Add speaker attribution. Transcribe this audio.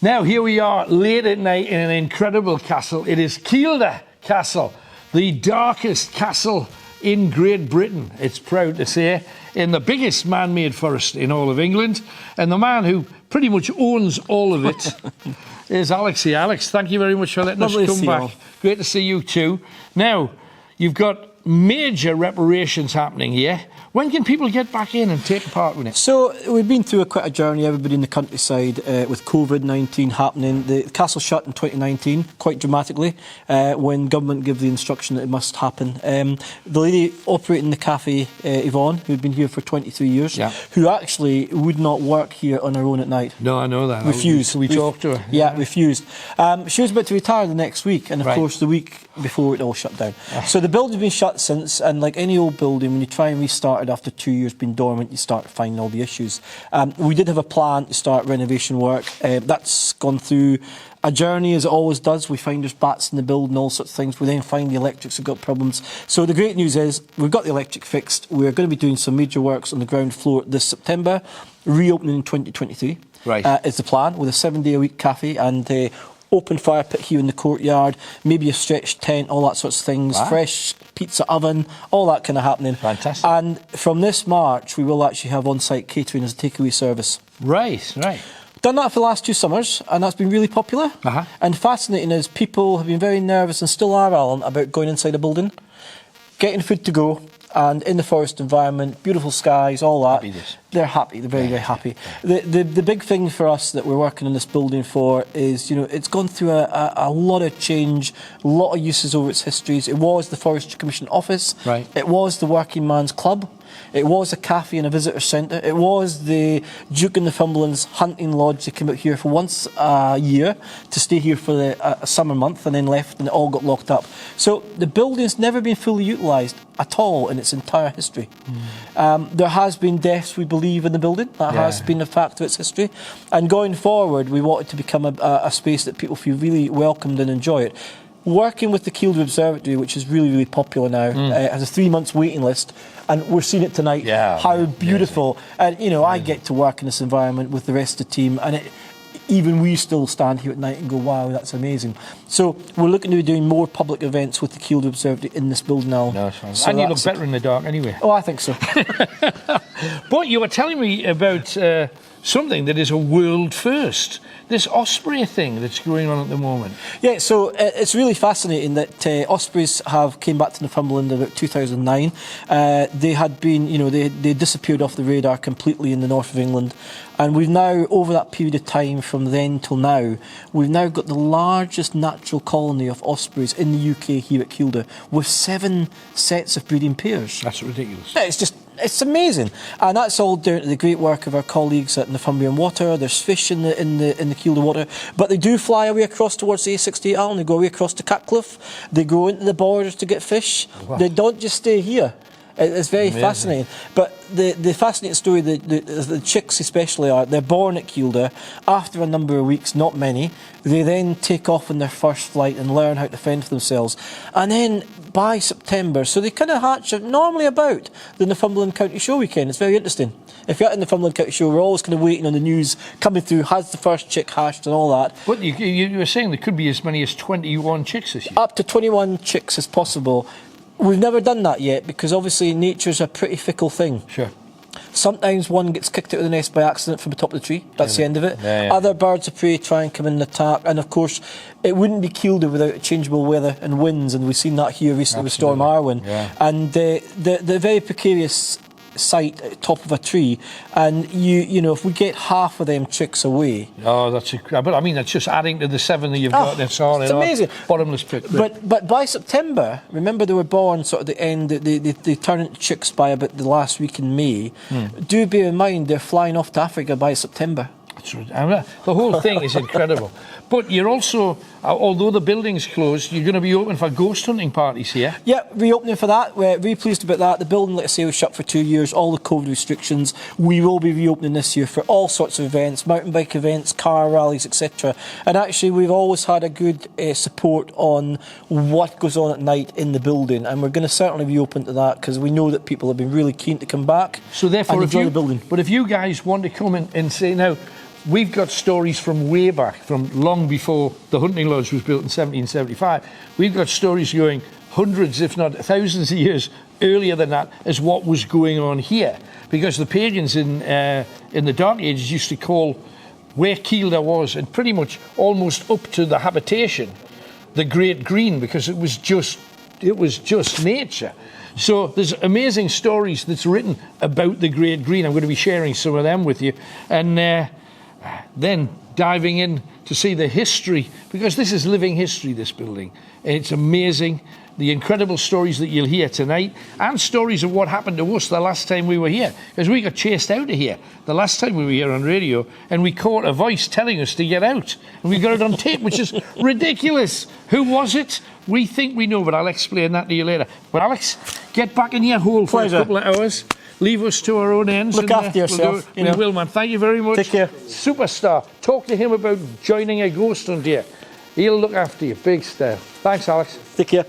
Speaker 1: Now, here we are late at night in an incredible castle. It is Kielder Castle, the darkest castle in Great Britain, it's proud to say, in the biggest man-made forest in all of England. And the man who pretty much owns all of it is Alex here. Alex, thank you very much for letting us come back. Great to see you too. Now, you've got major reparations happening here. When can people get back in and take part in it?
Speaker 2: So we've been through quite a journey, everybody in the countryside, with COVID-19 happening. The castle shut in 2019, quite dramatically, when government gave the instruction that it must happen. The lady operating the cafe, Yvonne, who'd been here for 23 years, who actually would not work here on her own at night.
Speaker 1: No, I know that.
Speaker 2: Refused.
Speaker 1: We talked to her.
Speaker 2: Yeah, refused. She was about to retire the next week, and of course the week before it all shut down. So the building's been shut since, and like any old building, when you try and restart it after 2 years being dormant, you start finding all the issues. We did have a plan to start renovation work. That's gone through a journey, as it always does. We find there's bats in the building, all sorts of things. We then find the electrics have got problems. So the great news is we've got the electric fixed. We're going to be doing some major works on the ground floor this September, reopening in 2023. Is the plan, with a 7-day-a-week cafe and open fire pit here in the courtyard, maybe a stretched tent, all that sorts of things, fresh pizza oven, all that kind of happening.
Speaker 1: Fantastic.
Speaker 2: And from this March, we will actually have on-site catering as a takeaway service.
Speaker 1: Right.
Speaker 2: Done that for the last 2 summers, and that's been really popular. And fascinating is people have been very nervous, and still are, Alan, about going inside a building, getting food to go, and in the forest environment, beautiful skies, all that. They're happy. They're very, very happy. The big thing for us that we're working on this building for is, you know, it's gone through a lot of change, a lot of uses over its histories. It was the Forestry Commission office. It was the Working Man's Club. It was a cafe and a visitor centre. It was the Duke and Northumberland's hunting lodge. They came out here for once a year to stay here for a summer month and then left, and it all got locked up. So the building's never been fully utilised at all in its entire history. There has been deaths, we believe, in the building. That has been a fact of its history. And going forward, we want it to become a space that people feel really welcomed and enjoy it. Working with the Kielder Observatory, which is really, really popular now, has a 3 months waiting list, and we're seeing it tonight. How beautiful! And you know, I get to work in this environment with the rest of the team, and even we still stand here at night and go, wow, that's amazing. So we're looking to be doing more public events with the Kielder Observatory in this building now.
Speaker 1: So and you look better in the dark anyway.
Speaker 2: Oh, I think so.
Speaker 1: But you were telling me about something that is a world first. This osprey thing that's going on at the moment. Yeah,
Speaker 2: so it's really fascinating that ospreys have came back to Northumberland about 2009. They had been, you know, they disappeared off the radar completely in the north of England. And we've now, over that period of time from then till now, we've now got the largest natural colony of ospreys in the UK here at Kielder, with 7 sets of breeding pairs.
Speaker 1: That's ridiculous.
Speaker 2: It's amazing, and that's all down to the great work of our colleagues at Northumbrian Water. There's fish in the Kielder water, but they do fly away across towards the A68 Island. They go away across to Catcliffe. They go into the borders to get fish. Wow. They don't just stay here. It's very fascinating. But the fascinating story, the chicks especially they're born at Kielder. After a number of weeks, not many, they then take off on their first flight and learn how to fend for themselves. And then by September, so they kind of hatch normally about the Northumberland County Show weekend. It's very interesting. If you're at the Northumberland County Show, we're always kind of waiting on the news coming through, has the first chick hatched and all that.
Speaker 1: But you were saying there could be as many as 21 chicks this year?
Speaker 2: Up to 21 chicks is possible. We've never done that yet, because obviously nature's a pretty fickle thing. Sometimes one gets kicked out of the nest by accident from the top of the tree. That's the end of it. Other birds of prey try and come in and attack. And of course, it wouldn't be Kielder without changeable weather and winds. And we've seen that here recently with Storm Arwen. And the very precarious site at the top of a tree, and you know, if we get half of them chicks away,
Speaker 1: but I mean, that's just adding to the 7 that you've got. That's all.
Speaker 2: It's amazing.
Speaker 1: Bottomless pit.
Speaker 2: But by September, remember they were born sort of the end. They turn into chicks by about the last week in May. Do bear in mind they're flying off to Africa by September.
Speaker 1: The whole thing is incredible. But you're also, although the building's closed, you're going to be open for ghost hunting parties here.
Speaker 2: Yeah, reopening for that. We're really pleased about that. The building, like I say, was shut for 2 years, all the COVID restrictions. We will be reopening this year for all sorts of events, mountain bike events, car rallies, etc. And actually, we've always had a good support on what goes on at night in the building, and we're going to certainly reopen to that, because we know that people have been really keen to come back.
Speaker 1: So therefore,
Speaker 2: and enjoy the building.
Speaker 1: But if you guys want to come in and say, now, we've got stories from way back, from long before the hunting lodge was built in 1775. We've got stories going hundreds, if not thousands of years earlier than that, as what was going on here. Because the pagans in the Dark Ages used to call where Kielder was, and pretty much almost up to the habitation, the Great Green, because it was just nature. So there's amazing stories that's written about the Great Green. I'm going to be sharing some of them with you, and then diving in to see the history, because this is living history, this building. It's amazing, the incredible stories that you'll hear tonight, and stories of what happened to us the last time we were here, because we got chased out of here the last time we were here on radio, and we caught a voice telling us to get out, and we got it on tape, which is ridiculous. Who was it? We think we know, but I'll explain that to you later. But Alex, get back in your hole for a couple of hours. Leave us to our own ends.
Speaker 2: Look after yourself.
Speaker 1: We will, man. Thank you very much.
Speaker 2: Take care.
Speaker 1: Superstar. Talk to him about joining a ghost hunt here. He'll look after you. Big style. Thanks, Alex.
Speaker 2: Take care.